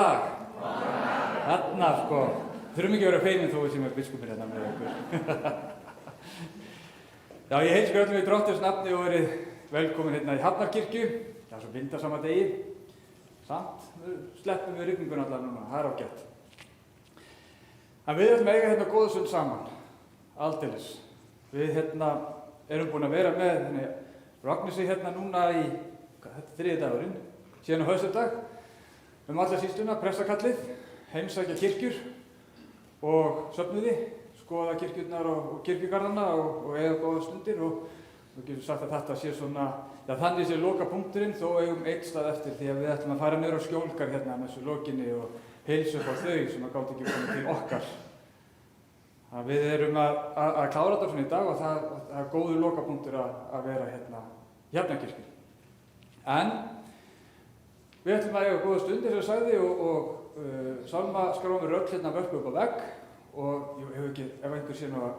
dag. Þarna sko, þurfum ekki að vera feiminn þó við sem er biskupinn hérna með ykkur. Já, ég heilsa ykkur öllum í Drottins nafni og verið velkomin hérna í Hafnarkirkju. Það er svo vindasama degi. Samt, sleppum við rigningun allar núna, það er ágætt. En við ætlum að eiga hérna góða stund saman, aldeilis. Við erum búin að vera með Ragnesi hérna núna í, þetta er 3. dagurinn, síðan á föstudag, alla sýsluna, prestakallið, heimsækja kirkjur og söfnuði, skoða kirkjurnar og kirkjugarðana og eiga góða stundir og við getum sagt að þetta sé svona, já þannig sé lokapunkturinn þó eigum einn stað eftir því að við ætlum að fara niður á Skjólgarð hérna með þessu lokinni og heilsa upp á þau sem að gátu ekki komið til okkar. Við erum að klára þetta svona í dag og það er góður lokapunktur að vera hérna í Hafnarkirkju. En við ætlum að eiga góða stund eins og ég sagði og sálmaskráin röll hérna vörpu upp á vegg og ef einhver sé nú að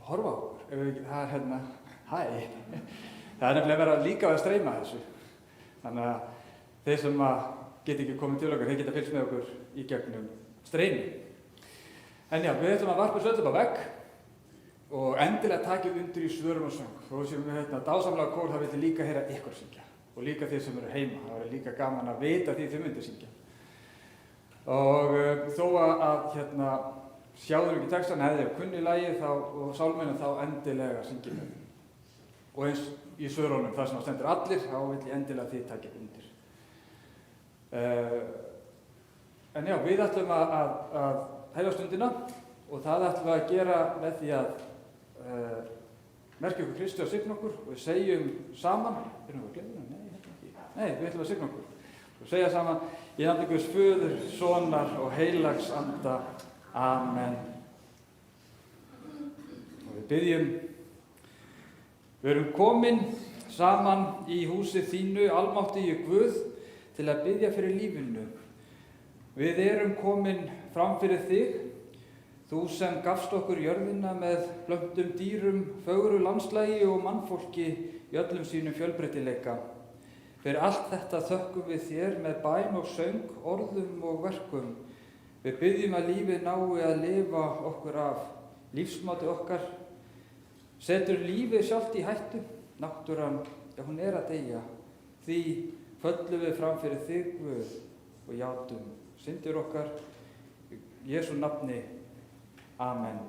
horfa á okkur, það er hérna, hæ, það er nefnilega verið líka að streyma þessu. Þannig að þeir sem geta ekki komið til okkar, þeir geta fylgst með okkur í gegnum streymi. En já, við ætlum að varpa þessu öll upp á vegg og endilega takið undir í svörum og söng. Þó sem við dásamlega kór, það vilja líka heyra ykkur syngja og líka þeir sem eru heima. Það verður líka gaman að vita því þau myndir syngja. Og þó að sjáður ekki textan, ef þið kunni lagið og sálminu þá endilega syngjum við. Og eins í svörunum, þar sem það stendur allir, þá vil ég endilega þið takið undir. En já, við ætlum að hefja stundina og það ætlum við að gera með því að merkja okkur Kristi og signa okkur og við segjum saman, erum við að glemja það? Nei, við ætlum að signa okkur og segja saman í nafni Guðs Föður, Sonar og Heilags Anda. Amen. Og við byggjum, við erum komin saman í húsið þínu, almáttigi Guð, til að biðja fyrir lífinu. Við erum komin fram fyrir þig, þú sem gafst okkur jörðina með plöntum dýrum, fögru landslagi og mannfólki í öllum sínum fjölbreytileika. Fyrir allt þetta þökkum við þér með bæn og söng, orðum og verkum. Við biðjum að lífið nái að lifa okkur af. Lífsmáti okkar setur lífið sjálft í hættu. Náttúran, ja hún er að deyja. Því föllum við fram fyrir þig, Guð, og játum syndir okkar. Í Jesú nafni. Amen.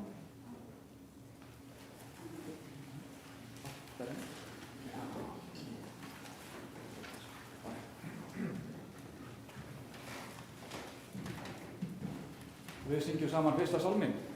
Við syngjum saman fyrsta sálminn. Amen.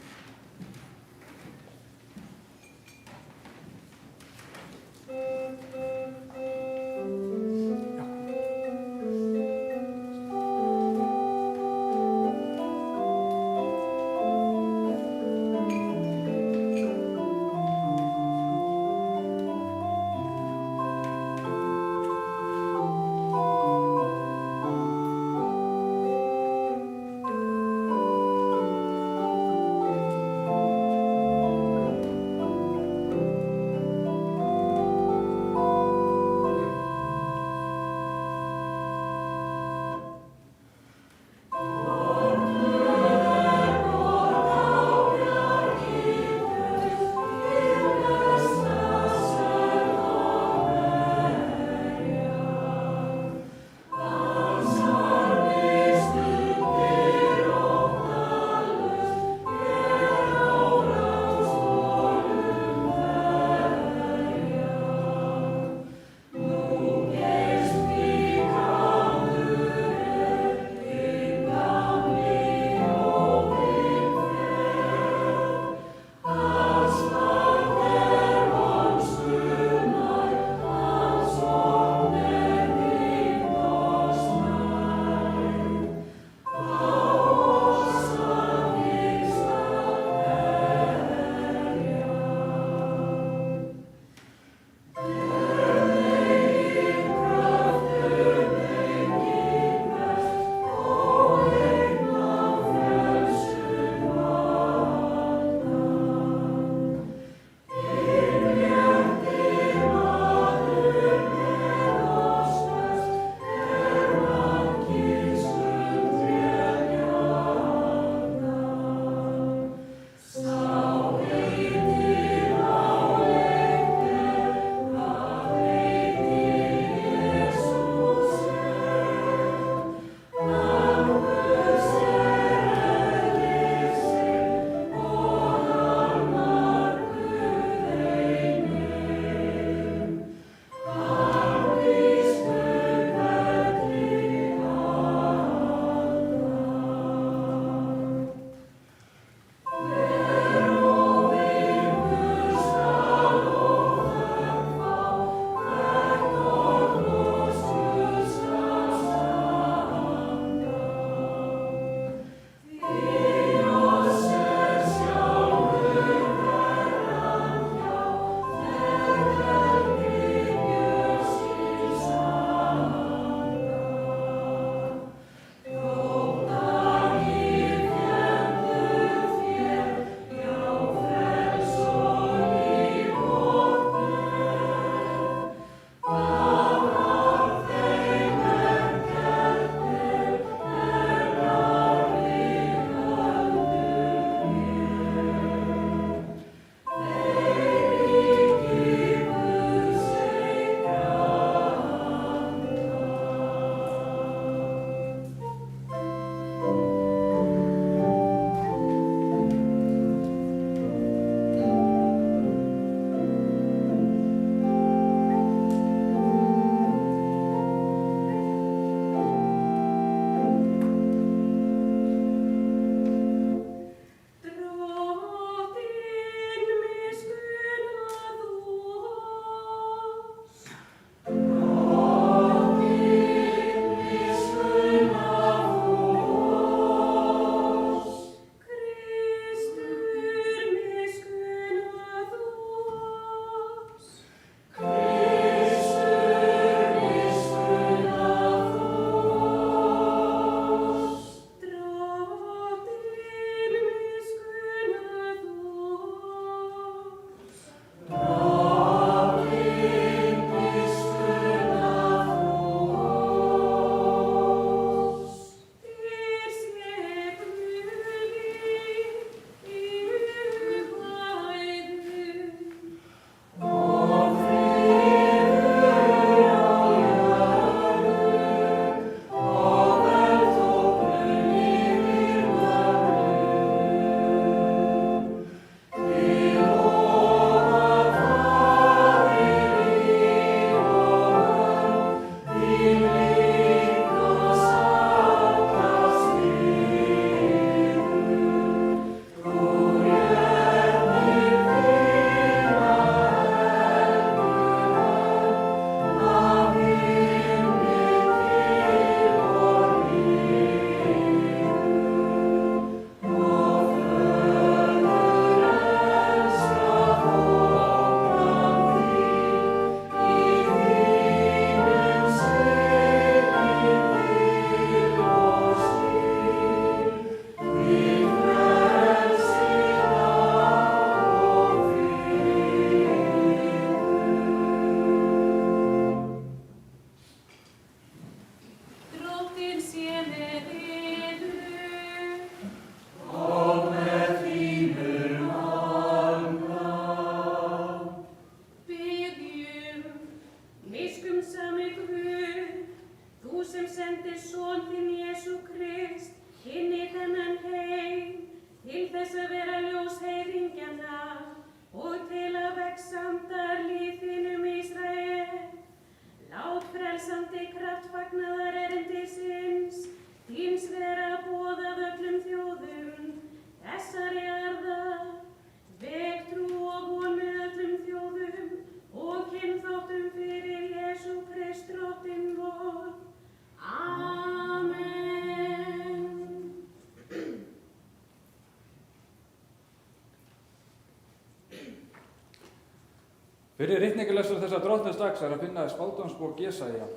Fyrir ritningarlestur þessa drottningsdags að finna spádómsbók Jesaja.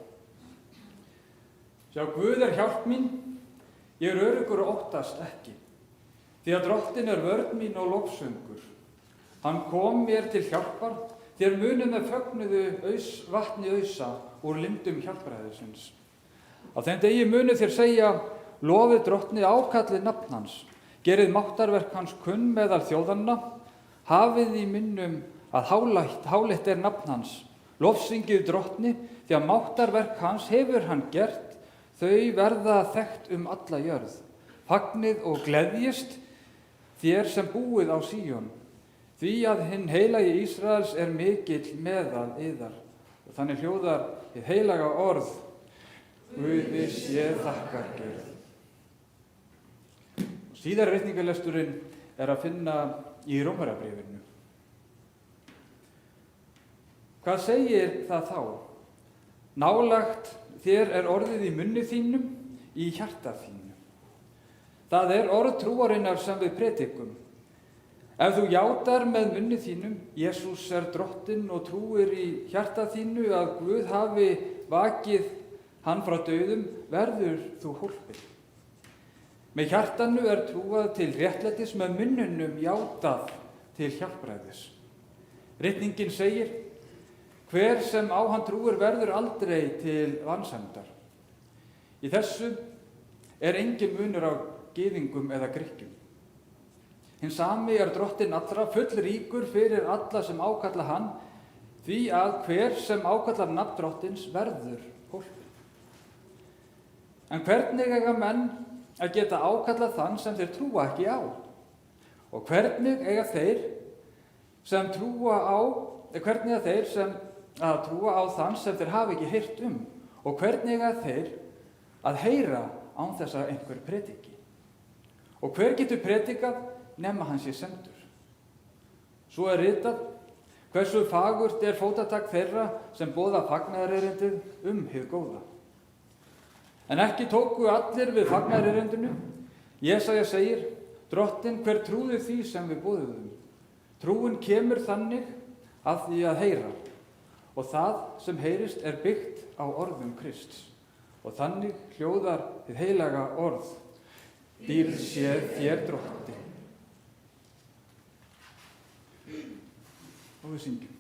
Sjá, Guð hjálp mín, ég öruggur og óttast ekki, því að drottin vörn mín og lofsöngur. Hann kom mér til hjálpar, þér munið með fögnuðu vatni ausa úr lindum hjálpræðisins. Á þeim degi munið þér segja, lofið drottni, ákallið nafn hans, gerið máttarverk hans kunn meðal þjóðanna, hafið í minnum að háleitt nafn hans, lofsyngið drottni, því að máttarverk hans hefur hann gert, þau verða þekkt alla jörð. Fagnið og gleðjist þér sem búið á Síón, því að hinn heilagi Ísraels mikill meðal yðar. Og þannig hljóðar hið heilaga orð, Guði sé þakkargjörð. Síðari ritningarlesturinn að finna í Rómverjabréfinu. Hvað segir það þá? Nálægt þér orðið í munni þínum, í hjarta þínu. Það orð trúarinnar sem við predikum. Ef þú játar með munni þínum, Jesús drottinn, og trúir í hjarta þínu að Guð hafi vakið hann frá dauðum, verður þú hólpinn. Með hjartanu trúað til réttlætis, með munnunum játað til hjálpræðis. Ritningin segir, hver sem á hann trúir verður aldrei til vansæmdar. Í þessu engin munur á gyðingum eða Grikkjum. Hinn sami drottinn allra, fullríkur fyrir alla sem ákalla hann, því að hver sem ákallar nafn drottins verður hólpinn. En hvernig eiga menn að geta ákallað þann sem þeir trúa ekki á? Og hvernig eiga þeir sem trúa á þann sem þeir hafa ekki heyrt um? Og hvernig eiga þeir að heyra án þess að einhver prediki? Og hver getur predikað nema hann sé sendur? Svo ritað, hversu fagurt fótatak þeirra sem boða fagnaðarerindið hið góða. En ekki tóku allir við fagnaðarerindinu. Jesaja segir, drottinn, hver trúði því sem við boðuðum? Trúin kemur þannig að því að heyra, og það sem heyrist byggt á orðum Krists. Og þannig hljóðar hið heilaga orð, dýrð sé þér drottinn. Og við syngjum.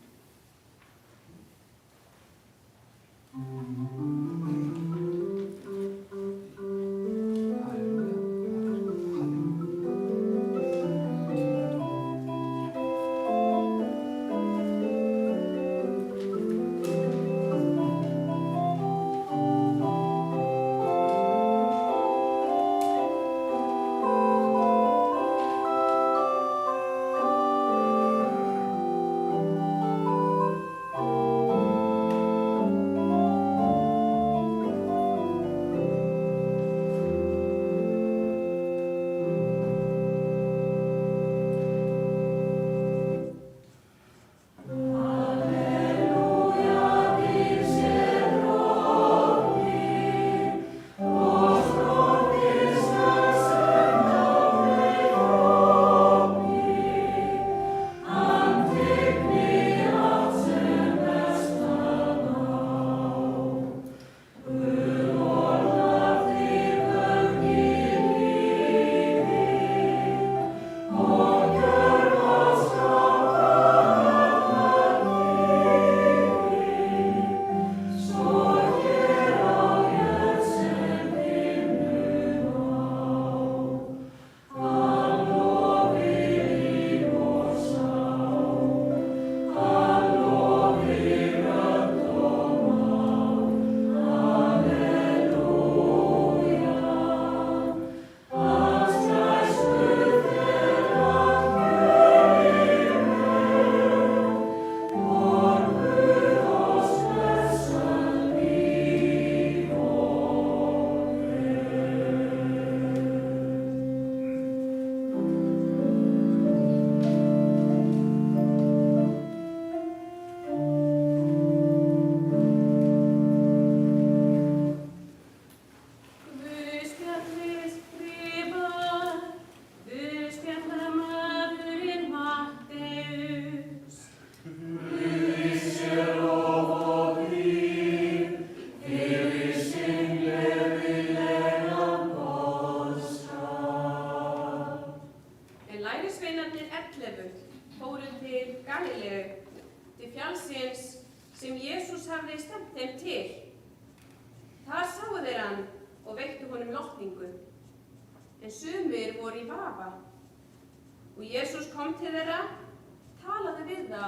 til fjallsins sem Jesús hafði stefnt þeim til. Þar sáu þeir hann og veittu honum lotningu, en sumir voru í vafa. Og Jesús kom til þeirra, talaði við þá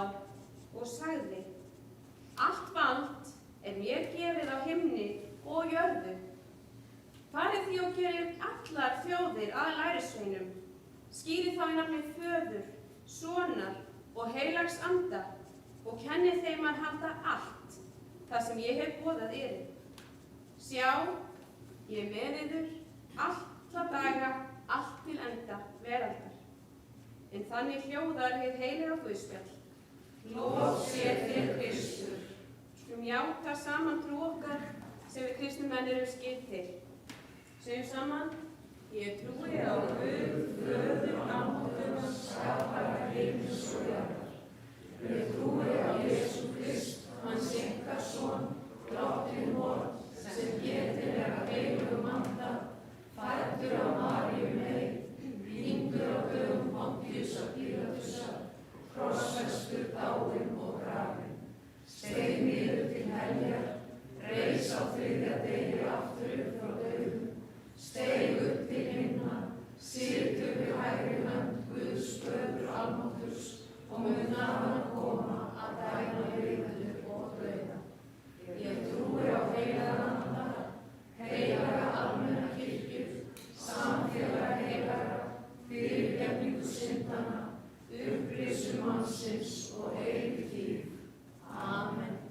og sagði: Allt vald er mér gefið á himni og jörðu. Farið því og gerið allar þjóðir að lærisveinum, skýrið þá í nafni Föður, Sonar og Heilags Anda og kennið þeim að halda allt það sem ég hef boðað yður. Sjá, ég er með yður alla daga, allt til enda veraldar. En þannig hljóðar hið heilaga guðspjall. Lof sé þér Kristur. Skulum játa saman trú okkar sem við kristnumenn erum skild til. Segjum saman: Ég trúi á Guð, Föður almáttugan, skapara himins og jarðar. Ég trúi á Jesú Krist, hans einkason, látinn vorn, sem getinn er af heilögum anda, fæddur af Maríu mey, píndur á dögum Pontíusar Pílatusar, krossfestur, dáinn og grafinn, steig niður til heljar, reis á þriðja degi aftur upp frá dauðum, steig upp til himna, situr við hægri hönd Guðs Föður almátturs og mun að koma að dæma lifendur og dauða. Ég trúi á heilagan anda, heilaga almenna kirkju, samfélag heilaga, fyrirgefningu syndanna, upprisu mannsins og eilíft líf. Amen.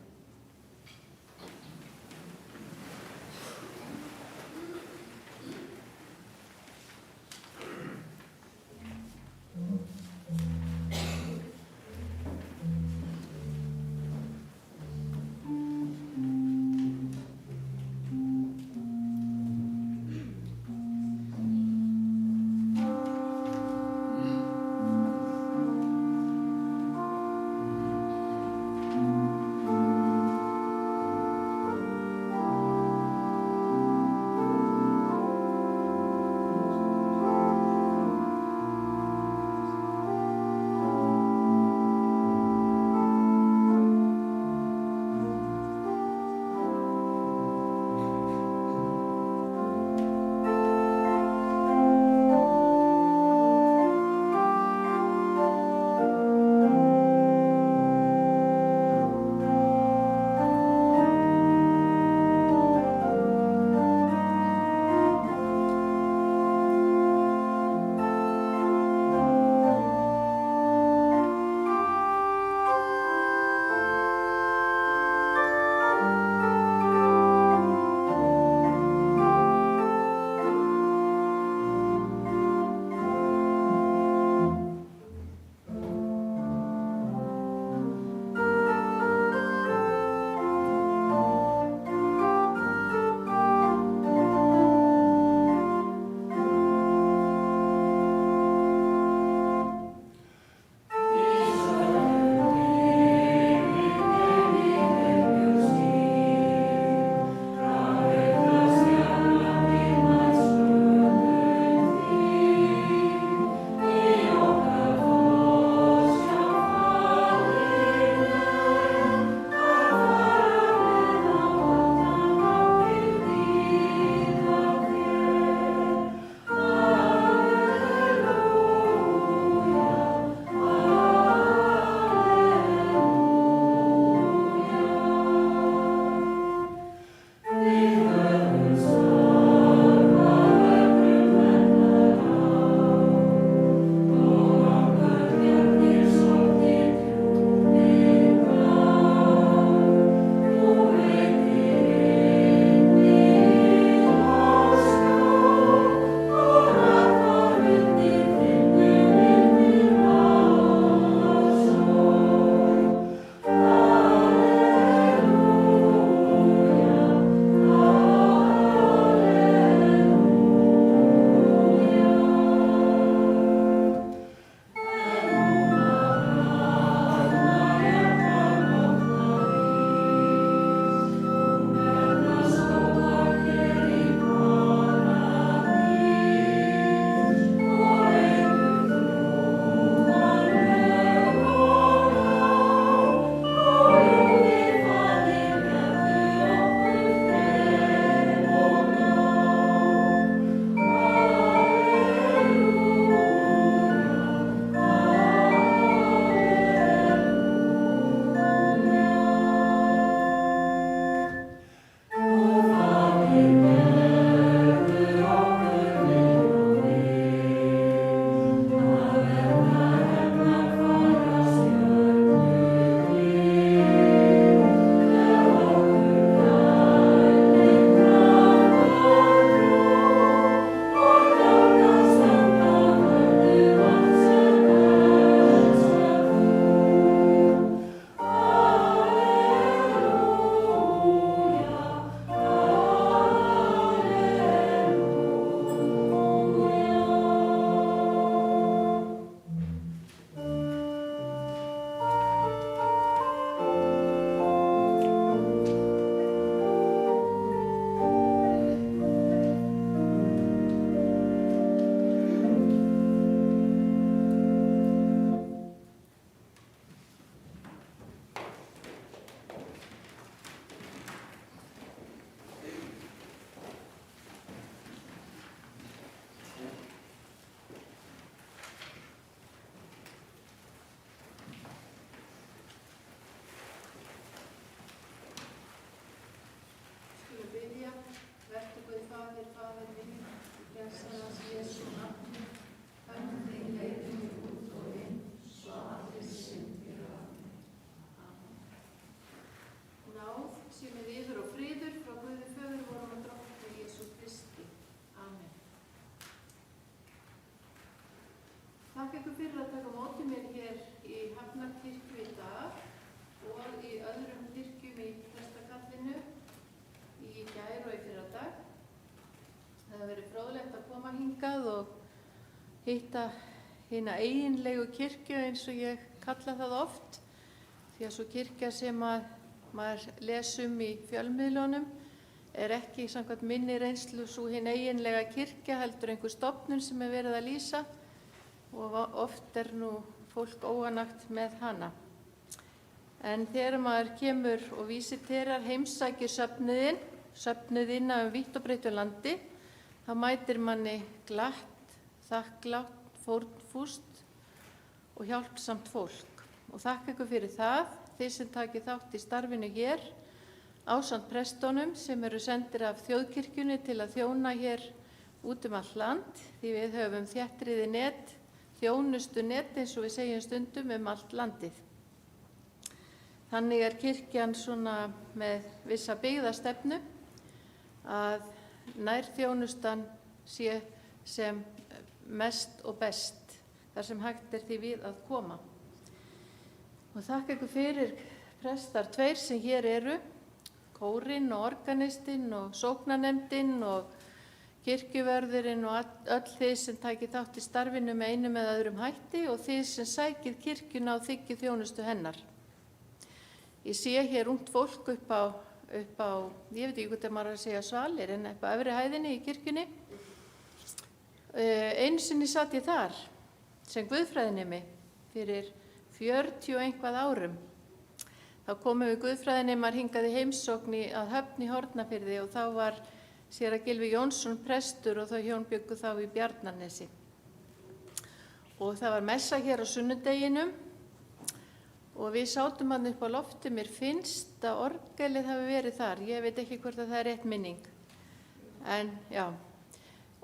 þakka ykkur fyrir að taka á móti mér hér í Hafnarkirkju í dag og í öðrum kirkjum í prestakallinu í gær og í fyrradag. Það hefur verið fróðlegt að koma hingað og hitta hina eiginlegu kirkju eins og ég kalla það oft, því að svo kirkja sem að maður les í fjölmiðlunum er ekki samkvæmt minni reynslu svo hin eiginlega kirkja heldur einhver stofnun sem er verið að lýsa og oft er nú fólk óanægt með hana. En þegar maður kemur og vísiterar heimsækir söfnuðina vítt og breitt um landi, þá mætir manni glatt, þakklátt, fórnfúst og hjálpsamt fólk. Og þakka ykkur fyrir það, þið sem takið þátt í starfinu hér, ásamt prestónum sem eru sendir af þjóðkirkjunni til að þjóna hér út allt land, því við höfum þéttriði net, þjónustu net eins og við segjum stundum allt landið. Þannig er kirkjan svona með vissa byggðastefnu að nærþjónustan sé sem mest og best, þar sem hægt er því við að koma. Og þakka ykkur fyrir prestar tveir sem hér eru, kórinn og organistinn og sóknarnefndin og kirkjuvörðurinn og öll þið sem takið þátt í starfinu með einum eða öðrum hætti og þið sem sækið kirkjuna og þiggið þjónustu hennar. Ég sé hér ungt fólk upp á, ég veit ekki hvað maður að segja svalir, en upp á efri hæðinni í kirkjunni. Einu sinni satt ég þar sem guðfræðinemi fyrir 40 og eitthvað árum. Þá komum við guðfræðinemar hingað í heimsókn að Höfn í Hornafirði og þá var séra Gylfi Jónsson prestur og þau hjón bjuggu þá í Bjarnanesi. Og það var messa hér á sunnudeginum og við sátum hann upp á lofti, mér finnst að orgelið hafi verið þar, ég veit ekki hvort að það er rétt minning. En já,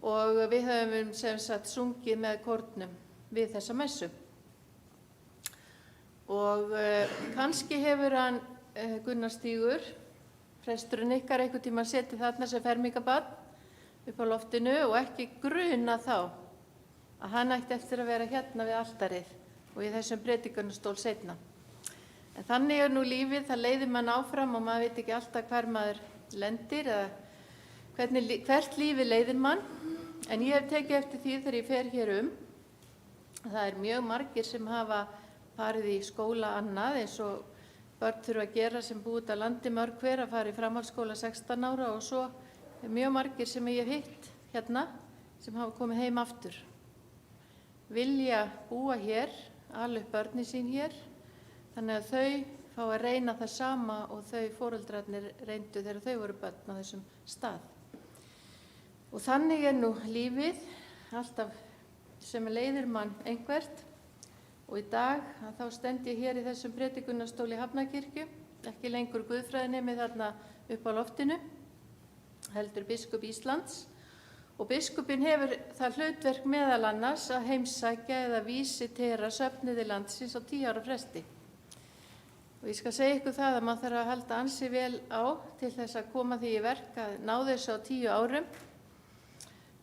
og við höfum sem sagt sungið með kórnum við þessa messu. Og kannski hefur hann Gunnar Stígur, presturinn ykkar, einhvern tíma setið þarna sem fermingabarn upp á loftinu og ekki gruna þá að hann ætti eftir að vera hérna við altarið og í þessum predikunarstól seinna. En þannig er nú lífið, það leiðir mann áfram og maður veit ekki alltaf hvar maður lendir eða hvert lífið leiðir mann. En ég hef tekið eftir því þegar ég fer hér það er mjög margir sem hafa farið í skóla annað eins og börn þurfa að gera sem búið út á landi mörg hver að fara í framhaldsskóla 16 ára og svo er mjög margir sem ég hef hitt hérna sem hafa komið heim aftur. Vilja búa hér, ala upp börnin sín hér, þannig að þau fá að reyna það sama og þau foreldrarnir reyndu þegar þau voru börn á þessum stað. Og þannig er nú lífið alltaf sem leiðir mann einhvert. Og í dag þá stend ég hér í þessum predikunarstól í Hafnarkirkju, ekki lengur guðfræðinemi þarna upp á loftinu, heldur biskup Íslands. Og biskupinn hefur það hlutverk meðal annars að heimsækja eða vísitera söfnuði landsins á 10 ára fresti. Og ég skal segja ykkur það að maður þarf að halda ansi vel á til þess að koma því í verk að ná þessu á 10 árum.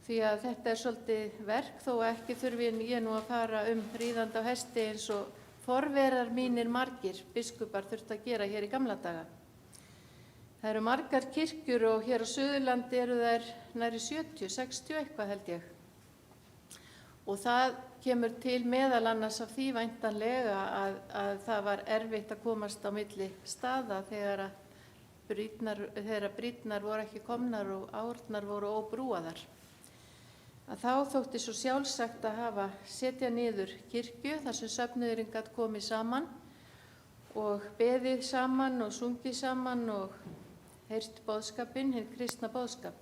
Því að þetta er svolítið verk þó ekki þurfi ég nú að fara ríðandi á hesti eins og forverar mínir margir biskupar þurft að gera hér í gamla daga. Það eru margar kirkjur og hér á Suðurlandi eru þær nærri 70, 60 eitthvað held ég. Og það kemur til meðal annars af því væntanlega að það var erfitt að komast á milli staða þegar brýrnar voru ekki komnar og árnar voru óbrúaðar. Að þá þótti svo sjálfsagt að setja niður kirkju þar sem söfnuðurinn gat komið saman og beðið saman og sungið saman og heyrt boðskapinn, hinn kristna boðskap.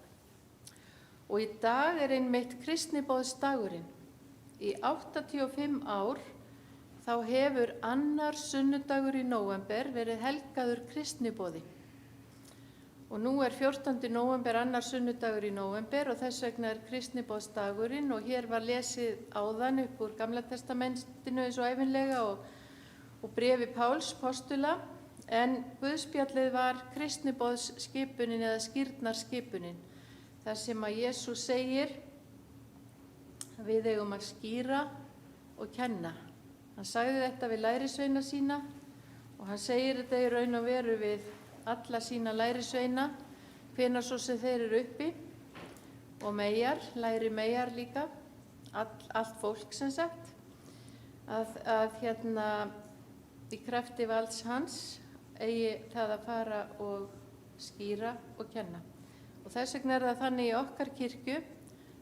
Og í dag er einmitt kristniboðsdagurinn. Í 85 ár þá hefur annar sunnudagur í nóvember verið helgaður kristniboði. Og nú er 14. nóvember annar sunnudagur í nóvember og þess vegna er kristniboðsdagurinn og hér var lesið áðan upp úr Gamla testamentinu eins og ævinlega og bréfi Páls postula en guðspjallið var kristniboðsskipunin eða skírnarskipunin. Þar sem að Jesús segir við eigum að skíra og kenna. Hann sagði þetta við lærisveina sína og hann segir þetta í raun og veru við alla sína lærisveina, hvenær svo sem þeir eru uppi, og læri meyjar líka, allt fólk sem sagt, að í krafti valds hans eigi það að fara og skýra og kenna. Og þess vegna það þannig í okkar kirkju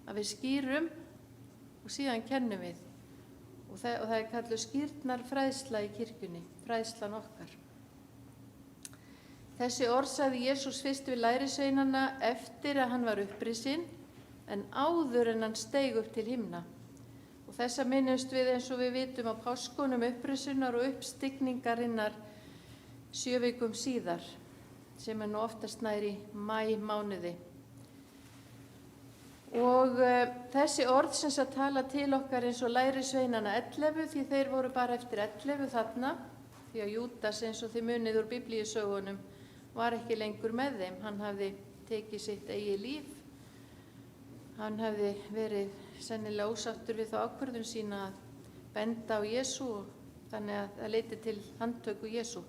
að við skýrum og síðan kennum við. Og það kalluð skýrnarfræðsla í kirkjunni, fræðslan okkar. Þessi orð sagði Jesús fyrst við lærisveinana eftir að hann var upprisinn, en áður en hann steig upp til himna. Og þessa minnumst við eins og við vitum á páskunum upprisunnar og uppstigningarinnar 7 vikum síðar, sem nú oftast nær í maímánuði. Og þessi orð sem að tala til okkar eins og lærisveinana 11, því þeir voru bara eftir 11 þarna, því að Júdas eins og þið munið úr biblíusögunum var ekki lengur með þeim. Hann hafði tekið sitt eigið líf. Hann hafði verið sennilega ósáttur við þá ákvörðun sína að benda á Jesú og þannig að það leiti til handtöku Jesú.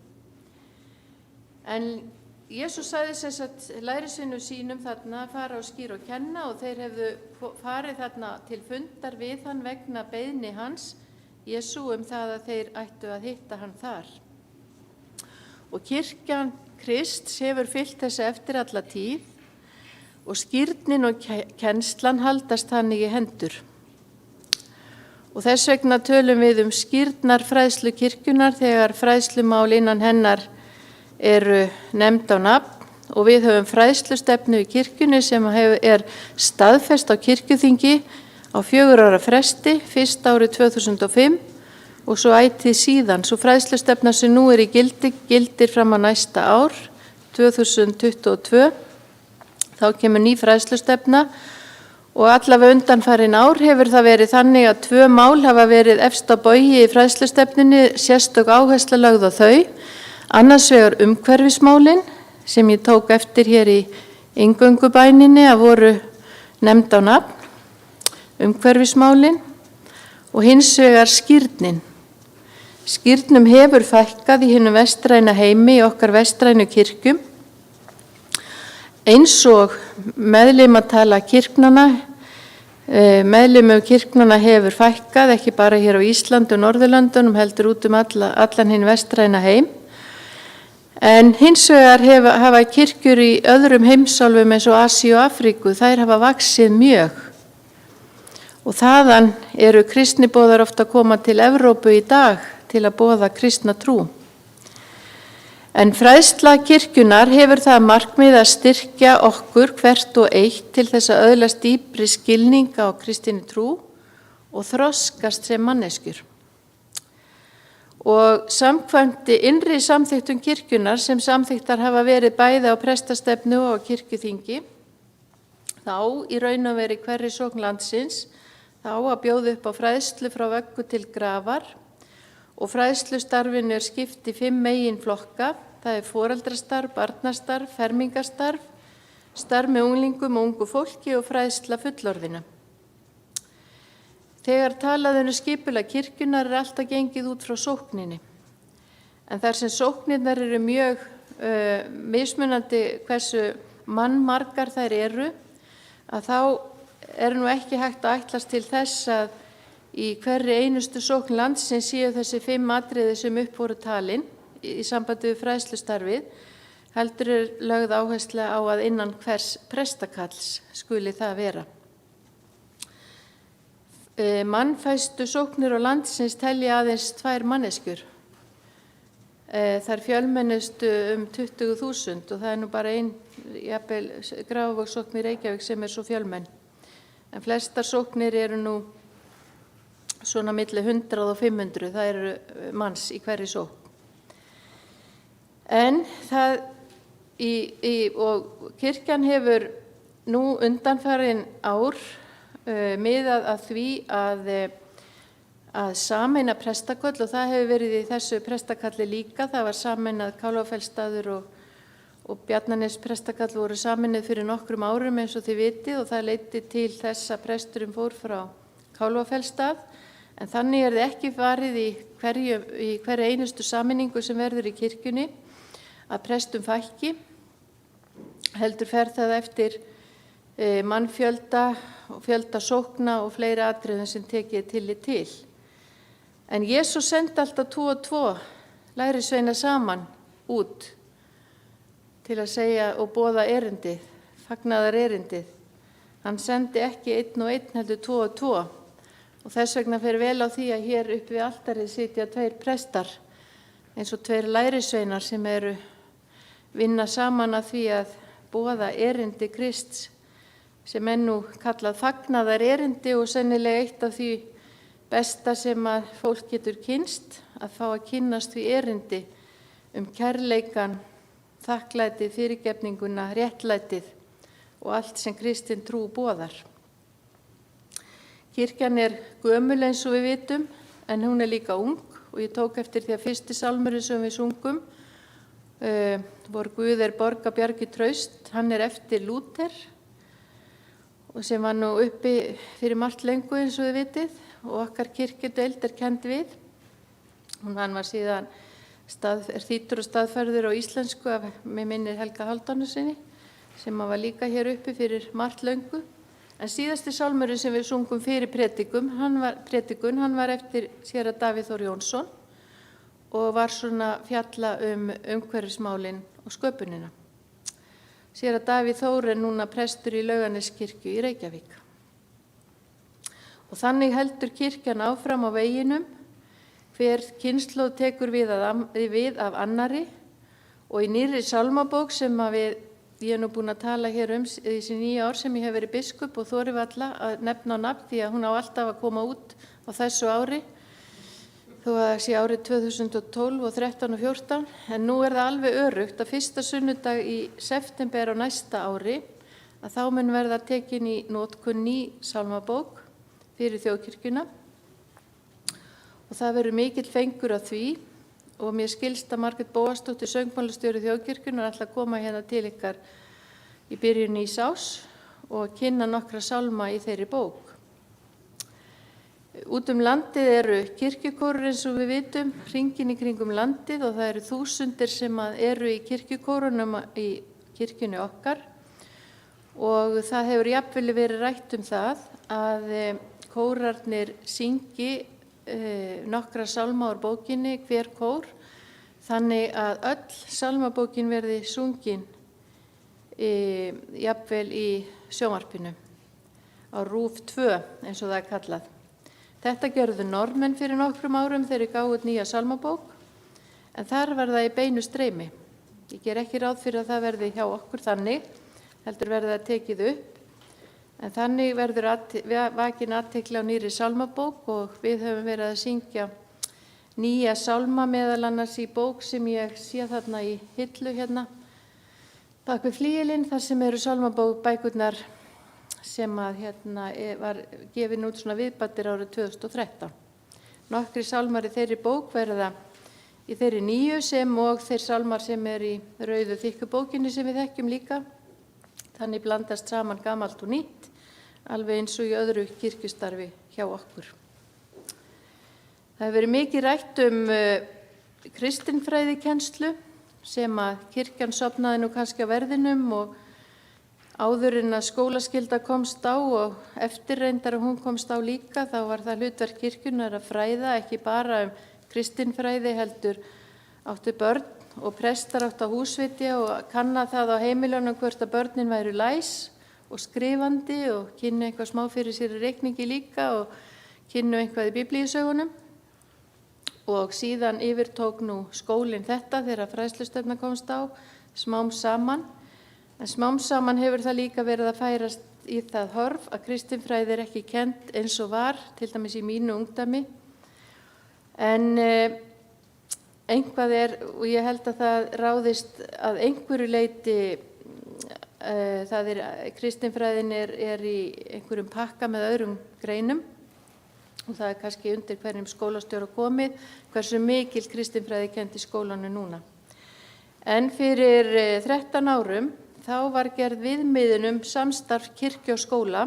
En Jesús sagði sem sagt lærisveinum sínum þarna að fara og skýra og kenna og þeir hefðu farið þarna til fundar við hann vegna beiðni hans, Jesú, það að þeir ættu að hitta hann þar. Og kirkjan Krists hefur fylgt þessu eftir alla tíð og skírnin og kennslan haldast þannig í hendur. Og þess vegna tölum við skírnarfræðslu kirkjunar þegar fræðslumál innan hennar eru nefnd á nafn og við höfum fræðslustefnu í kirkjunni sem er staðfest á kirkjuþingi á 4 ára fresti, fyrst árið 2005 og svo ætíð síðan. Svo fræðslustefna sem nú er í gildir fram á næsta ár, 2022. Þá kemur ný fræðslustefna og allavega undanfarin ár hefur það verið þannig að 2 mál hafa verið efst á baugi í fræðslustefnunni, sérstök áhersla lögð á þau. Annars vegar umhverfismálin sem ég tók eftir hér í inngöngubæninni að voru nefnd á nafn, umhverfismálin, og hins vegar skírnin. Skírnum hefur fækkað í hinum vestræna heimi í okkar vestrænu kirkjum, eins og meðlimatala kirknanna. Meðlimum kirknanna hefur fækkað, ekki bara hér á Íslandi og Norðurlöndunum, heldur út allan hinn vestræna heim. En hins vegar hafa kirkjur í öðrum heimsálfum eins og Asíu og Afríku, þær hafa vaxið mjög. Og þaðan eru kristniboðar ofta að koma til Evrópu í dag til að boða kristna trú. En fræðsla kirkjunar hefur það markmið að styrkja okkur hvert og eitt til þess að öðlast dýpri skilninga á kristinni trú og þroskast sem manneskjur. Og samkvæmt innri samþykktum kirkjunar sem samþykktar hafa verið bæði á prestastefnu og kirkjuþingi, þá í raun og veru hverri sókn landsins, þá að bjóða upp á fræðslu frá vöggu til grafar og fræðslustarfinu er skipt í 5 meginflokka. Það er foreldrastarf, barnastarf, fermingarstarf, starf með unglingum og ungu fólki og fræðsla fullorðina. Þegar talað skipulag kirkjunar er alltaf gengið út frá sókninni. En þar sem sóknirnar eru mjög mismunandi hversu mannmargar þær eru, að þá er nú ekki hægt að ætlast til þess að í hverri einustu sókn landsins séu þessi 5 atriði sem upp voru talin í sambandi við fræðslustarfið, heldur er lögð áhersla á að innan hvers prestakalls skuli það vera. Mannfæstu sóknir og landsins telja aðeins 2 manneskjur. Þær fjölmennustu 20.000 og það er nú bara jafnvel Grafarvogssókn í Reykjavík sem er svo fjölmenn. En flestar sóknir eru nú svona milli 100 og 500, það eru manns í hverri sókn. En og kirkjan hefur nú undanfarin ár miðað að því að sameina prestaköll og það hefur verið í þessu prestakalli líka. Það var sameinað Kálfafellsstaður og Bjarnanes prestakall voru sameinuð fyrir nokkrum árum eins og þið vitið og það leiddi til þess að presturinn fór frá Kálfafellsstað. En þannig er það ekki farið í hverju einustu sameiningu sem verður í kirkjunni að prestum fækki, heldur fer það eftir mannfjölda og fjölda sókna og fleiri atriðum sem tekið tillit til. En Jesús sendi alltaf 2 og 2 lærisveina saman út til að segja og boða erindið, fagnaðar erindið. Hann sendi ekki 1 og 1 heldur 2 og 2 og þess vegna fer vel á því að hér upp við altarið sitja 2 prestar eins og 2 lærisveinar sem eru vinna saman að því að boða erindi Krists sem nú kallað fagnaðar erindi og sennilega eitt af því besta sem að fólk getur kynst, að fá að kynnast því erindi kærleikan, þakklætið, fyrirgefninguna, réttlætið og allt sem kristin trú boðar. Kirkjan er gömul eins og við vitum, en hún er líka ung og ég tók eftir því að fyrsti sálmurinn sem við sungum, vor Guð er borga bjargi traust, hann er eftir Lúther og sem var nú uppi fyrir margt löngu eins og við vitið og okkar kirkjudeild er kennd við. Hann var síðan þýddur og staðfærður á íslensku af mig minnir Helga Hálfdánarsyni sem var líka hér uppi fyrir margt löngu. En síðasti sálmurinn sem við sungum fyrir predikun, hann var eftir séra Davíð Þór Jónsson og var svona fjalla umhverfismálin og sköpunina. Séra Davíð Þór er núna prestur í Laugarneskirkju í Reykjavík. Og þannig heldur kirkjan áfram á veginum, hver kynslóð tekur við af annari og í nýrri sálmabók sem ég er nú búin að tala hér þessi 9 ár sem ég hef verið biskup og þori varla að nefna á nafn því að hún á alltaf að koma út á þessu ári, þó að það sé árið 2012 og 13 og 14, en nú er það alveg örugt að fyrsta sunnudag í september á næsta ári að þá mun verða tekin í notkun ný sálmabók fyrir þjóðkirkjuna og það verður mikill fengur að því og mér skilst að Margrét Bóasdóttir söngmálastjóri þjóðkirkjunnar ætla að koma hérna til ykkar í byrjun nýs árs og kynna nokkra sálma í þeirri bók. Út landið eru kirkjukórur eins og við vitum, hringinn í kringum landið og það eru þúsundir sem eru í kirkjukórunum í kirkjunni okkar og það hefur jafnvel verið rætt það að kórarnir syngi nokkra sálma úr bókinni, hver kór, þannig að öll sálmabókin verði sungin jafnvel í sjónvarpinu á RÚV 2 eins og það er kallað. Þetta gerðu Norðmenn fyrir nokkrum árum þegar þeir gáfu út nýja sálmabók en þar var það í beinu streymi. Ég ger ekki ráð fyrir að það verði hjá okkur þannig, heldur verði það tekið upp. En þannig verður vakin athygli á nýrri sálmabók og við höfum verið að syngja nýja sálma meðal annars í bók sem ég sé þarna í hillu hérna bak við flygilinn þar sem eru sálmabækurnar sem var gefin út svona viðbættir árið 2013. Nokkri sálmar í þeirri bók verða í þeirri nýju sem og þeir sálmar sem í rauðu þykku bókinni sem við þekkjum líka. Þannig blandast saman gamalt og nýtt, alveg eins og í öðru kirkjustarfi hjá okkur. Það hefur verið mikið rætt kristinfræðikennslu sem að kirkjan sofnaði nú kannski á verðinum og áður en að skólaskylda komst á og eftir reyndar að hún komst á líka, þá var það hlutverk kirkjunnar að fræða, ekki bara kristinfræði heldur áttu börn og prestar áttu að húsvitja og kanna það á heimilunum hvort að börnin væru læs og skrifandi og kynnu eitthvað smá fyrir sér í reikningi líka og kynnu eitthvað í biblíusögunum. Og síðan yfirtók nú skólinn þetta þegar fræðslustefna komst á, smám saman. En smám saman hefur það líka verið að færast í það horf að kristinfræði er ekki kennd eins og var, til dæmis í mínu ungdæmi. En einhvað og ég held að það ráðist að einhverju leyti, kristinfræðin er í einhverjum pakka með öðrum greinum og það er kannski undir hverjum skólastjóra komið, hversu mikil kristinfræði kennd í skólanu núna. En fyrir 13 árum þá var gerð viðmiðun samstarf kirkju og skóla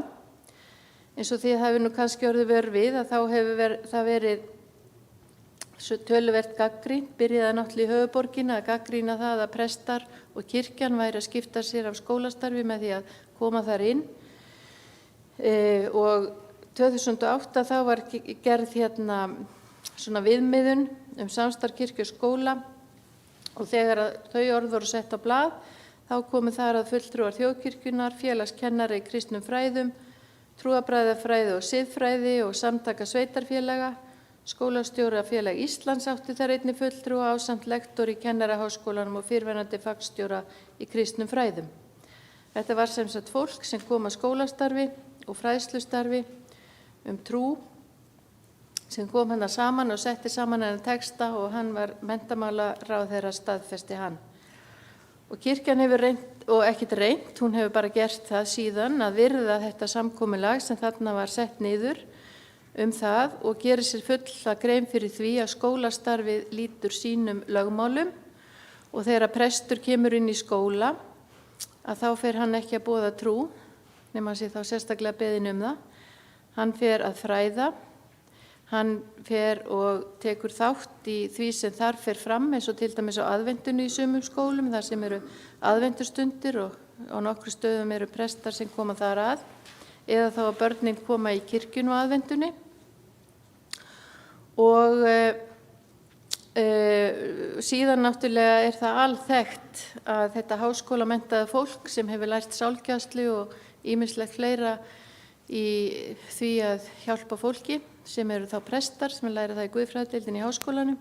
Eins og þið hafi nú kannski orðið vör við að þá hefur það verið töluvert gagnrýnt, byrjaði náttúrulega í höfuðborginni að gagnrýna það að prestar og kirkjan væri að skipta sér af skólastarfi með því að koma þar inn. Og 2008 þá var gerð svona viðmiðun samstarf kirkju og skóla og þegar þau orð voru sett á blað þá komu þar að fulltrúar þjóðkirkjunnar, félagskennari í kristnum fræðum, trúarbragðafræði og siðfræði og samtaka sveitarfélaga, skólastjórafélag Íslands átti þar einnig fulltrúa ásamt lektor í Kennaraháskólanum og fyrrverandi fagstjóra í kristnum fræðum. Þetta var sem sagt fólk sem kom að skólastarfi og fræðslustarfi trú sem kom hana saman og setti saman hennar texta og hann var menntamálaráðherra staðfesti hann. Og kirkjan hefur reynt, og ekkert reynt, hún hefur bara gert það síðan að virða þetta samkomulag sem þarna var sett niður það og gerir sér fulla grein fyrir því að skólastarfið lýtur sínum lögmálum og þegar prestur kemur inn í skóla að þá fer hann ekki að boða trú, nema sé þá sérstaklega beðin það. Hann fer að fræða, hann fer og tekur þátt í því sem þar fer fram eins og til dæmis á aðventunni í sumum skólum, þar sem eru aðventustundir og á nokkru stöðum eru prestar sem koma þar að, eða þá að börnin koma í kirkjun á aðventunni. Og síðan náttúrulega það alþekkt að þetta háskólamenntaða fólk sem hefur lært sálgæslu og ýmislegt fleira í því að hjálpa fólki sem eru þá prestar sem læra það í guðfræðideildinni í háskólanum,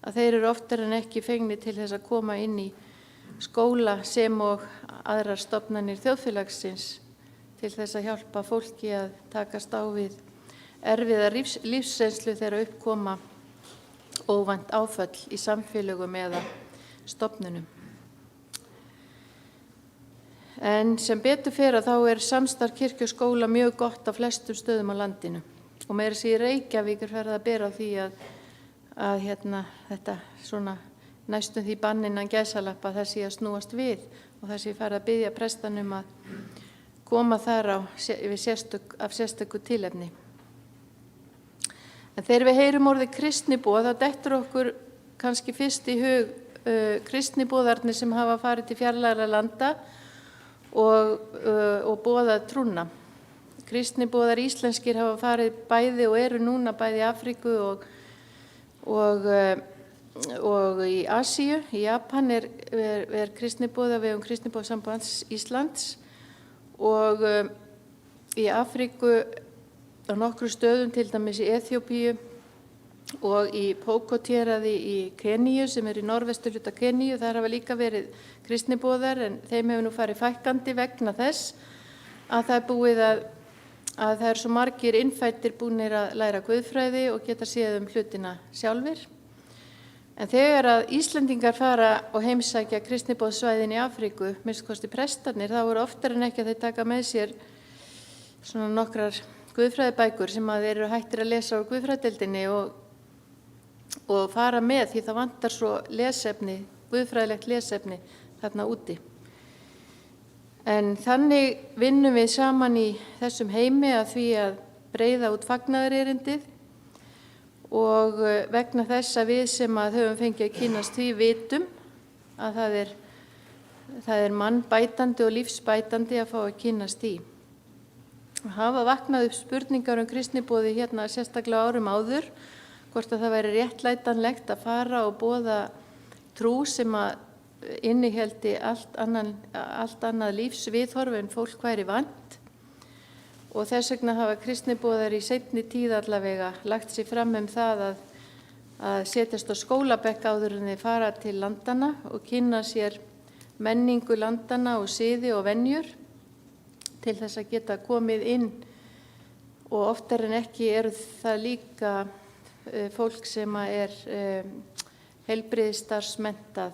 að þeir eru oftar en ekki fengnir til þess að koma inn í skóla sem og aðrar stofnanir þjóðfélagsins til þess að hjálpa fólki að takast á við erfiða lífsreynslu þegar uppkoma óvænt áföll í samfélögum eða stofnunum. En sem betur fer að þá samstarf kirkju og skóla mjög gott á flestum stöðum á landinu og meira sig í Reykjavík farið að bera á því að þetta svona næstum því banninnan gæsalappa það sé að snúast við og það sé farið að biðja prestanum að koma þar af sérstöku tilefni. En þegar við heyrum orðið kristniboð þá dettur okkur kannski fyrst í hug kristniboðarnir sem hafa farið til fjarlægra landa og boðað trúna. Kristniboðar íslenskir hafa farið bæði og eru núna bæði í Afríku og í Asíu. Í Japan kristniboð á vegum Kristniboðssambands Íslands og í Afríku á nokkru stöðum, til dæmis í Eþíópíu og í Pokot-héraði í Keníu sem í norðvesturhluta Keníu. Þar hafa líka verið kristniboðar en þeim hefur nú farið fækkandi vegna þess að það búið að það eru svo margir innfæddir búnir að læra guðfræði og geta séð hlutina sjálfir. En þegar að Íslendingar fara og heimsækja kristniboðssvæðin í Afríku, minnst kosti prestarnir, þá eru oftar en ekki að þeir taka með sér svona nokkrar guðfræðibækur sem að þeir eru hættir að lesa á guðfræðideildinni og fara með því það vantar svo lesefni, guðfræðilegt lesefni þarna úti. En þannig vinnum við saman í þessum heimi að því að breiða út fagnaðarerindið og vegna þess að við sem að höfum fengið að kynnast því vitum að það er mannbætandi og lífsbætandi að fá að kynnast því. Hafa vaknað upp spurningar kristniboði sérstaklega árum áður, hvort að það væri réttlætanlegt að fara og boða trú sem að innihéldi allt annað lífsviðhorf en fólk væri vant. Og þess vegna hafa kristniboðar í seinni tíð allavega lagt sig fram það að setjast á skólabekk áður en þeir fara til landanna og kynna sér menningu landanna og siði og venjur til þess að geta komið inn og oftar en ekki það líka fólk sem heilbrigðisstarfsmenntað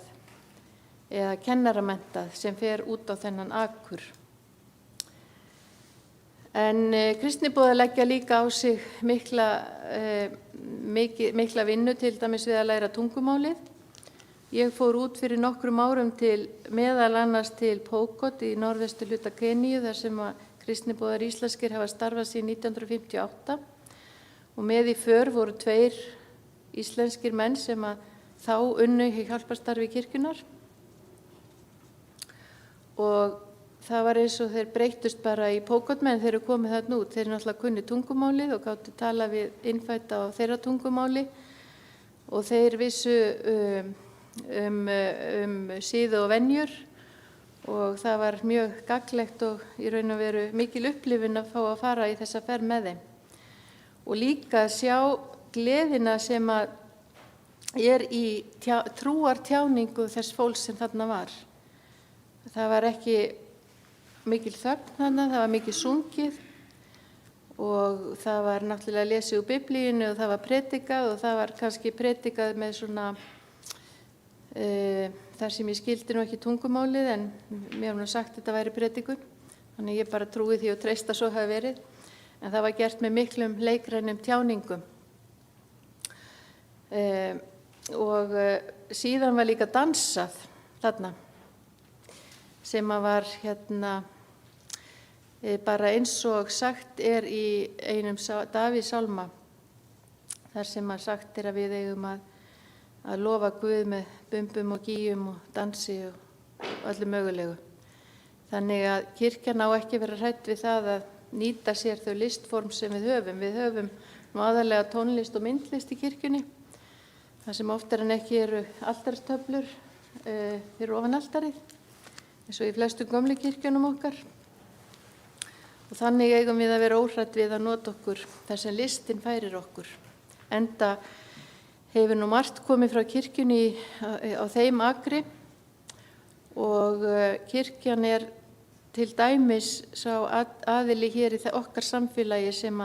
eða kennaramenntað sem fer út á þennan akur. En kristniboðar leggja líka á sig mikla vinnu til dæmis við að læra tungumálið. Ég fór út fyrir nokkrum árum meðal annars til Pokot í norðvesturhluta Keníu þar sem Kristniboðar íslenskir hafa starfað síðan 1958 og með í för voru 2 íslenskir menn sem að þá unnu í hjálparstarfi kirkjunar og það var eins og þeir breyttust bara í pókotmenn þegar þeir komið þarna út. Þeir náttúrulega kunni tungumálið og gáttu tala við innfædda á þeirra tungumáli og þeir vissu síðu og venjur og það var mjög gagnlegt og í raun og veru mikil upplifun að fá að fara í þessa ferð með þeim. Og líka að sjá gleðina sem að í trúartjáningu þess fólks sem þarna var. Það var ekki mikil þögn þarna, það var mikil sungið og það var náttúrulega lesið úr Biblíunni og það var predikað og það var kannski predikað með svona þar sem ég skildi nú ekki tungumálið en mér var nú sagt að þetta væri predikun, þannig ég bara trúi því og treysta svo hafi verið, en það var gert með miklum leikrænum tjáningum. Og síðan var líka dansað þarna sem að var bara eins og sagt í einum Davíðs sálma þar sem að sagt að við eigum að lofa Guð með bumbum og gíjum og dansi og öllu mögulegu. Þannig að kirkjan á ekki vera hrædd við það að nýta sér þau listform sem við höfum. Við höfum nú aðallega tónlist og myndlist í kirkjunni, þar sem oftar en ekki eru altaristöflur fyrir ofan altarið, eins og í flestu gömlu kirkjunum okkar. Og þannig eigum við að vera óhrædd við að nota okkur þar sem listin færir okkur. Enda hefur nú margt komið frá kirkjunni á þeim akri og kirkjan til dæmis sá aðili hér í okkar samfélagi sem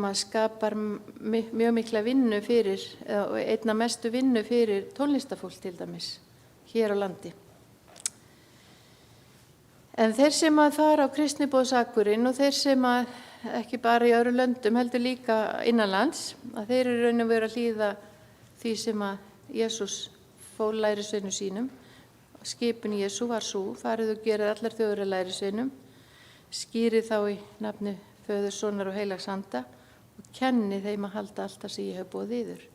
að skapar mjög mikla vinnu fyrir, einna mestu vinnu fyrir tónlistafólk til dæmis hér á landi. En þeir sem að fara á kristniboðsakurinn og þeir sem að ekki bara í öðrum löndum heldur líka innanlands, að þeir eru raun og veru að hlýða því sem að Jesús fól lærisveinum sínum. Skipun Jesú var sú, farið og gerið allar þjóðir að lærisveinum, skýrið þá í nafni Föður, Sonar og Heilags Anda og kenni þeim að halda allt það sem ég hef boðið yður.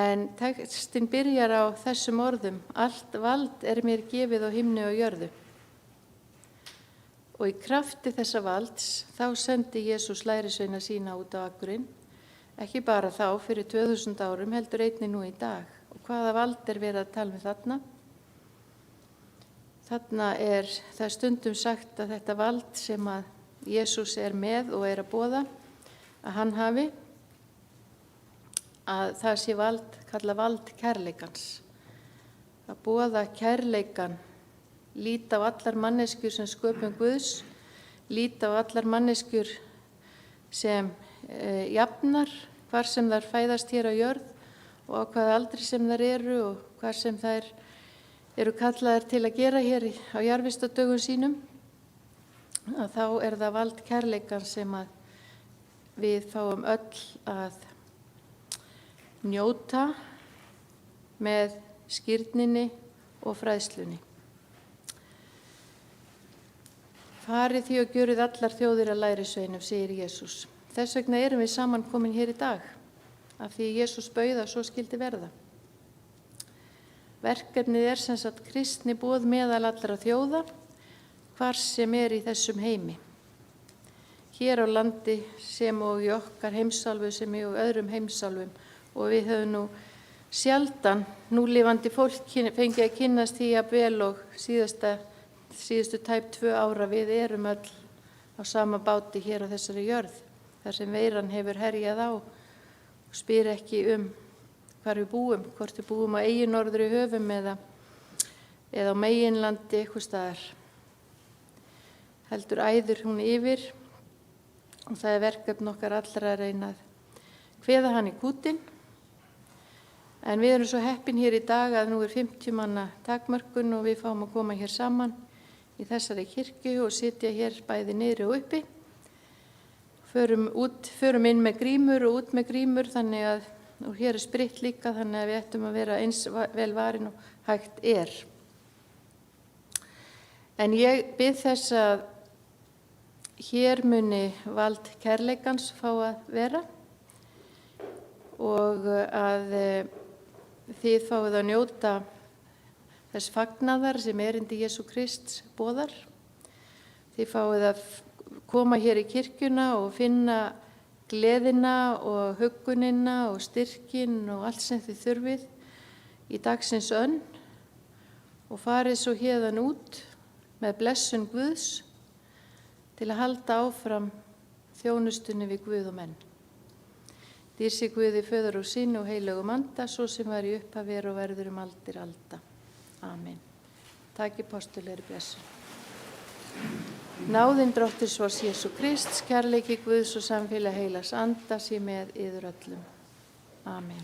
En textinn byrjar á þessum orðum: allt vald er mér gefið á himni og jörðu. Og í krafti þessa valds þá sendi Jesús lærisveina sína út á akurinn, ekki bara þá fyrir 2000 árum, heldur einnig nú í dag. Og hvaða vald er verið að tala um þarna? Þarna það stundum sagt að þetta vald sem að Jesús er með og er að boða, að hann hafi, að það sé vald, kalla vald kærleikans. Að boða kærleikan, líta á allar manneskjur sem sköpum Guðs, líta á allar manneskjur sem jafnar, hvar sem þær fæðast hér á jörð og á hvaða aldri sem þær eru og hvar sem þær eru kallaðar til að gera hér á jarðvistardögum sínum, að þá það vald kærleikan sem að við fáum öll að njóta með skírninni og fræðslunni. Farið því og gjörið allar þjóðir að lærisveinum, segir Jesús. Þess vegna erum við saman komin hér í dag, af því Jesús bauð að svo skyldi verða. Verkefnið sem sagt kristni boð meðal allra þjóða, hvar sem í þessum heimi. Hér á landi sem og í okkar heimsálfu sem í öðrum heimsálfum, og við höfum nú sjaldan núlifandi fólk fengið að kynnast því að vel og síðustu tæp 2 ára við erum öll á sama báti hér á þessari jörð, þar sem veiran hefur herjað á og spyr ekki hvar við búum, hvort við búum á eigin norðri höfum eða á meginlandi eitthvað staðar. Heldur æður hún yfir og það verkefni okkar allra að reyna að kveða hann í kútinn. En við erum svo heppin hér í dag að nú 50 manna takmörkun og við fáum að koma hér saman í þessari kirkju og sitja hér bæði niðri og uppi. Förum inn með grímur og út með grímur, þannig að, og hér spritt líka, þannig að við ættum að vera eins vel varin og hægt er. En ég bið þess að hér muni vald kærleikans fá að vera og að þið fáið að njóta þess fagnaðar sem erindi Jesú Krists boðar. Þið fáið að koma hér í kirkjuna og finna gleðina og huggunina og styrkin og allt sem þið þurfið í dagsins önn og farið svo héðan út með blessun Guðs til að halda áfram þjónustunni við Guð og menn. Dýr sé Guði Föður og Syni og heilögum anda, svo sem var í upphafi og verður aldir alda. Amen. Takk í postulegri blessun. Náðin Drottins vors Jesú Krists, kærleiki Guðs og samfélag heilags anda sé með yður öllum. Amen.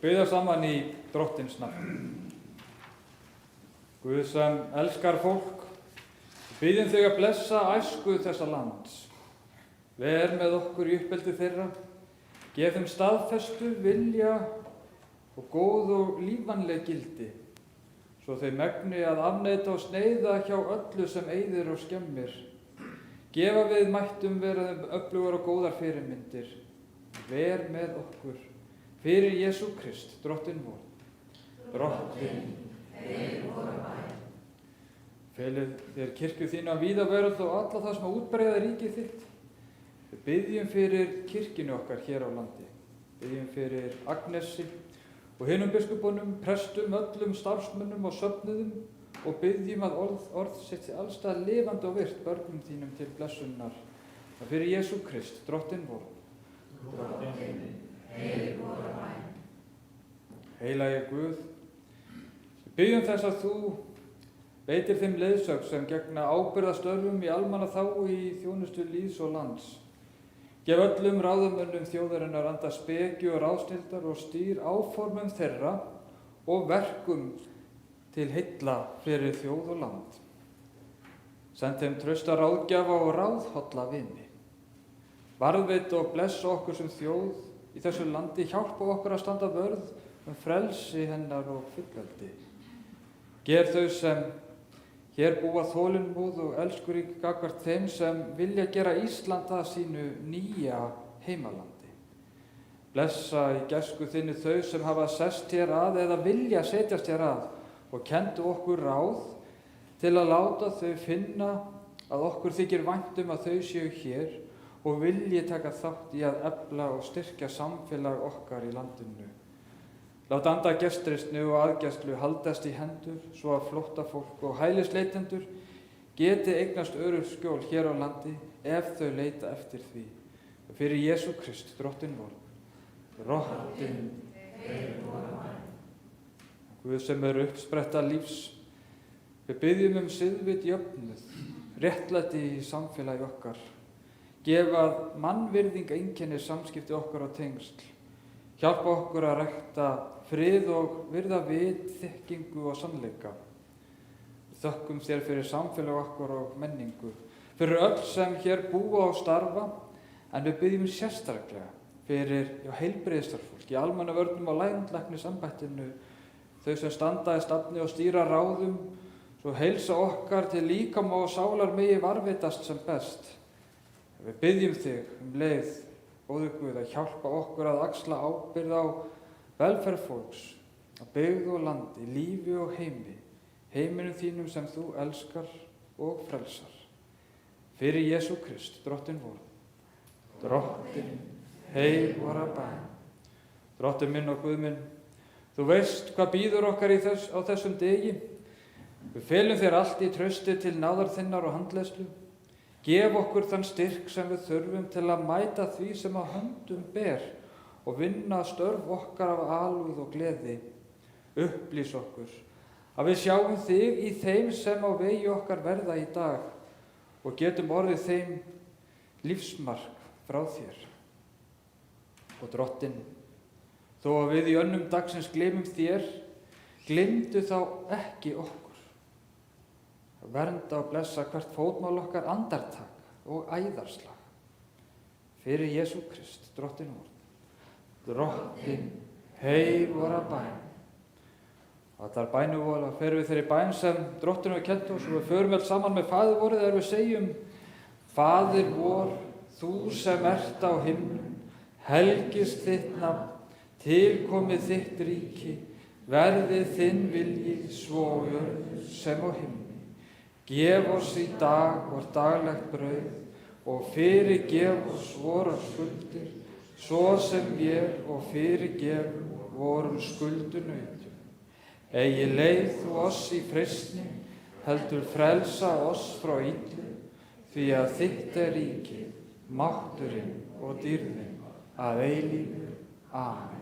Biðja saman í Drottins nafni. Guð sem elskar fólk, biðjum þig að blessa æsku þessa lands. Ver með okkur í uppeldi þeirra, gef þeim staðfestu, vilja og góð og lífanleg gildi, svo þeim megni að afneita og sneiða hjá öllu sem eyðir og skemmir. Gefa við mættum vera þeim öflugar og góðar fyrirmyndir. Ver með okkur. Fyrir Jesú Krist, Drottinn vor. Drottinn, heil voru bæn. Felið þér kirkju þína víða veröld og alla það sem að útbreiða ríkið þitt. Við biðjum fyrir kirkjunni okkar hér á landi. Biðjum fyrir Agnesi og hinum biskupunum, prestum, öllum starfsmönnum og söfnuðum og biðjum að orð sitt allstað lifandi og virt börnum þínum til blessunnar. Fyrir Jesú Krist, Drottinn vor. Drottinn, heil voru bæn. Heilagi Guð, við biðjum þess að þú veitir þeim leiðsögn sem gegna ábyrgðastörfum í almannaþágu í þjónustu lýðs og lands. Gef öllum ráðamönnum þjóðarinnar anda speki og ráðsnildar og stýr áformum þeirra og verkum til heilla fyrir þjóð og land. Send þeim trausta ráðgjafa og ráðholla vini. Varðveita og blessa okkur sem þjóð í þessu landi, hjálpa okkur að standa vörð frelsi hennar og fullveldi. Ger þau sem Hér búa þolinmóð og elskurík gagnvart þeim sem vilja gera Ísland að sínu nýja heimalandi. Blessa í gæsku þinni þau sem hafa sest hér að eða vilja setjast hér að og kenndu okkur ráð til að láta þau finna að okkur þykir vænt að þau séu hér og vilji taka þátt í að efla og styrkja samfélag okkar í landinu. Lát anda gestrisni og aðgæslu haldast í hendur svo að flóttafólk og hælisleitendur geti eignast öruggt skjól hér á landi ef þau leita eftir því. Fyrir Jesú Krist, drottinn vor. Drottinn, Guð sem uppspretta lífs, við byggjum siðvit jöfnuð, réttlæti í samfélagi okkar, gefa mannvirðing einkenni samskipti okkar og tengsl, hjálpa okkur að rækta frið og virða vit, þekkingu og sannleika. Við þökkum þér fyrir samfélag okkar og menningu, fyrir öll sem hér búa og starfa, en við byggjum sérstaklega fyrir heilbrigðisstarfsfólk í almannavörnum og læknisembættinu, þau sem standa í stafni og stýra ráðum, svo heilsa okkar til líkama og sálar megi varðveitast sem best. Við byggjum þig leið, góði Guð, að hjálpa okkur að axla ábyrgð á velferð fólks, á byggð og landi, lífi og heimi, heiminum þínum sem þú elskar og frelsar. Fyrir Jesú Krist, drottinn vor. Drottinn, heyr vora bæn. Drottinn minn og Guð minn, þú veist hvað bíður okkar á þessum degi. Við felum þér allt í trausti til náðar þinnar og handleiðslu. Gef okkur þann styrk sem við þurfum til að mæta því sem að höndum ber og vinna störf okkar af alúð og gleði. Upplýs okkur að við sjáum þig í þeim sem á vegi okkar verða í dag og getum orðið þeim lífsmark frá þér. Og drottinn, þó að við í önnum dagsins gleymum þér, gleymdu þá ekki okkur. Vernda og blessa hvert fótmál okkar, andartak og æðarslag. Fyrir Jesú Krist, drottinn vor. Drottinn, heyr vora bæn. Allar bænuvola ferum við þeirri bæn sem drottinn hefur kennt oss og við förum öll saman með Faðir vorið þegar við segjum: Faðir vor, þú sem ert á himnum, helgist þitt nafn, tilkomið þitt ríki, verði þinn vilji svo á jörðu sem á himni. Gef oss í dag vort daglegt brauð og fyrirgef oss vorar skuldir, svo sem við og fyrirgefum vorum skuldunautum. Eigi leið þú oss í freistni, heldur frelsa oss frá illu, því að þitt ríki, mátturinn og dýrðin að eilífu. Amen.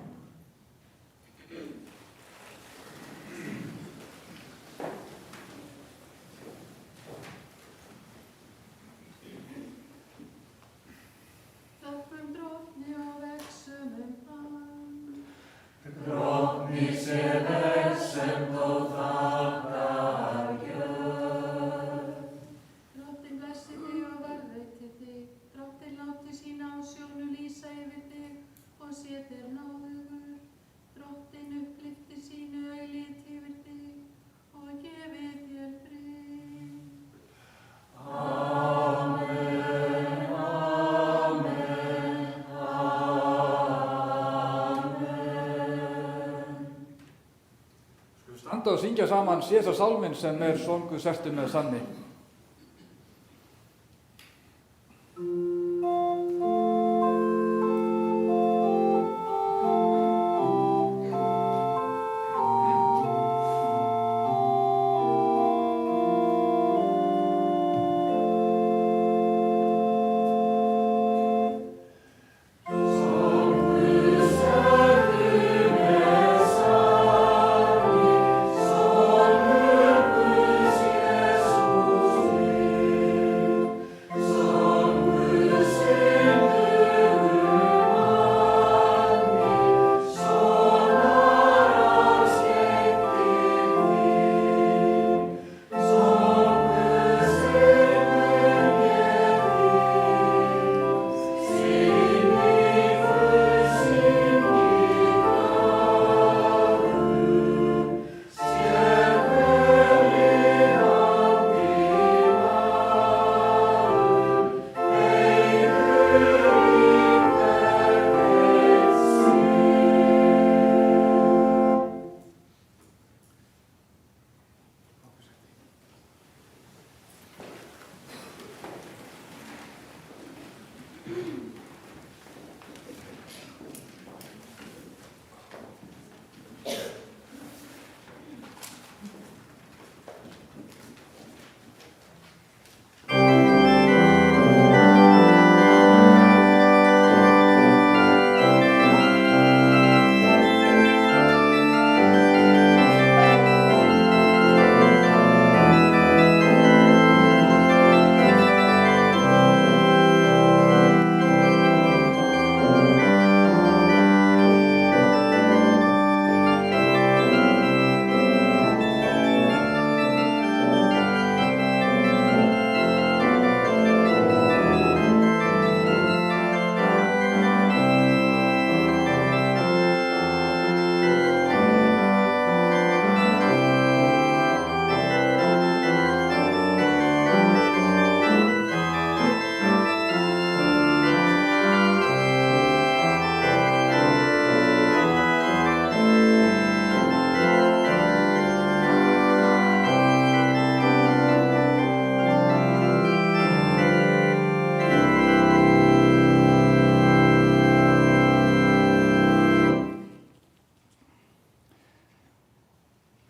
Drottni sé vegsemd og þakkar gjöf. Drottinn blessi þig og varðveiti þig. Drottinn láti sína ásjónu lýsa yfir þig og sé þér náðugur. Drottinn upplyfti sínu augliti yfir þig og gefi þér frið. Amen. Standa og syngja saman síðasta sálminn sem songu sertu með sanni. Sol, Guðs Jesús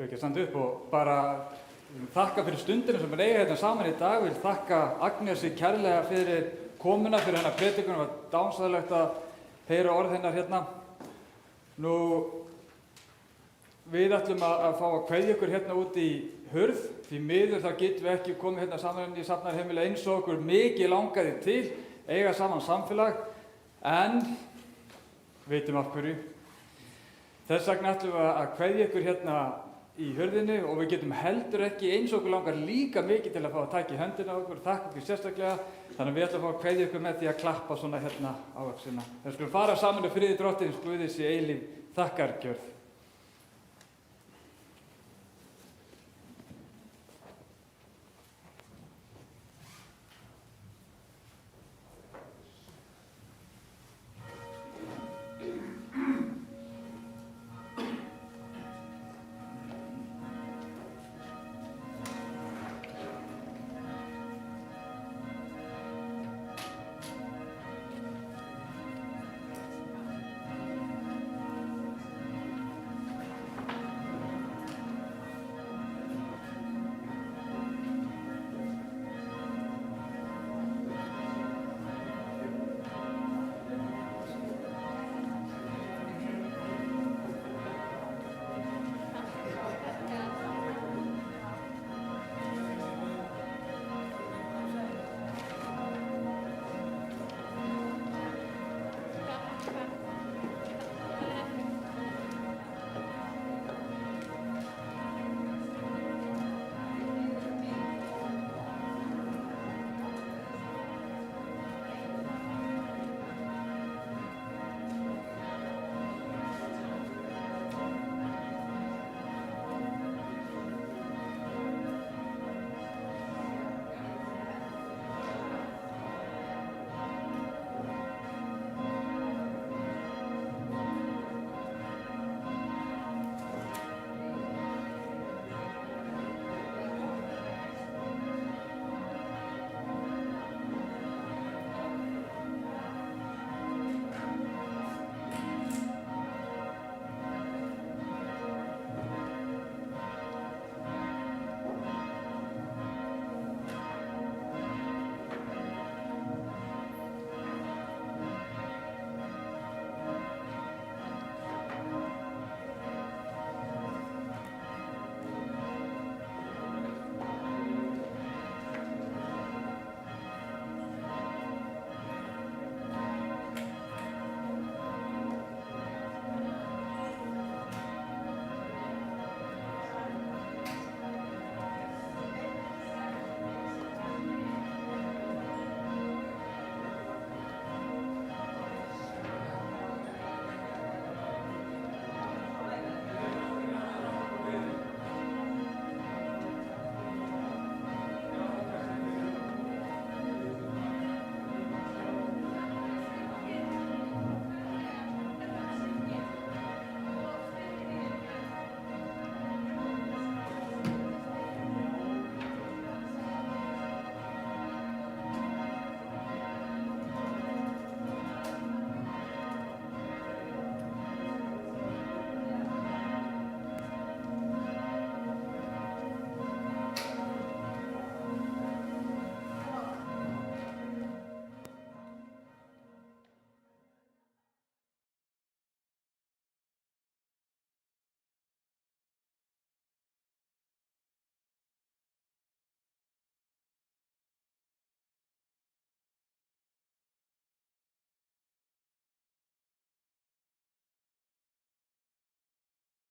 Þau ekki að standa upp og bara þakka fyrir stundinu sem við eiga hérna saman í dag. Vil þakka Agnesi kærlega fyrir komuna, fyrir hennar predikun. Það var dásamlegt að heyra orð hennar hérna. Nú, við ætlum að fá að kveðja ykkur hérna út í hurð. Því miður þá getum við ekki komið hérna saman í safnaðarheimili eins og okkur mikið langaði til, eiga saman samfélag, en veitum af hverju. Þess vegna ætlum við að kveðja ykkur hérna í hurðinni og við getum heldur ekki eins og okkur langar líka mikið til að fá að taka í höndina á okkur, þakka okkur sérstaklega, þannig að við ætlum að fá að kveðja ykkur með því að klappa svona hérna á öxina. Við skulum fara saman í friði Drottins Guðs í eilíf þakkargjörð.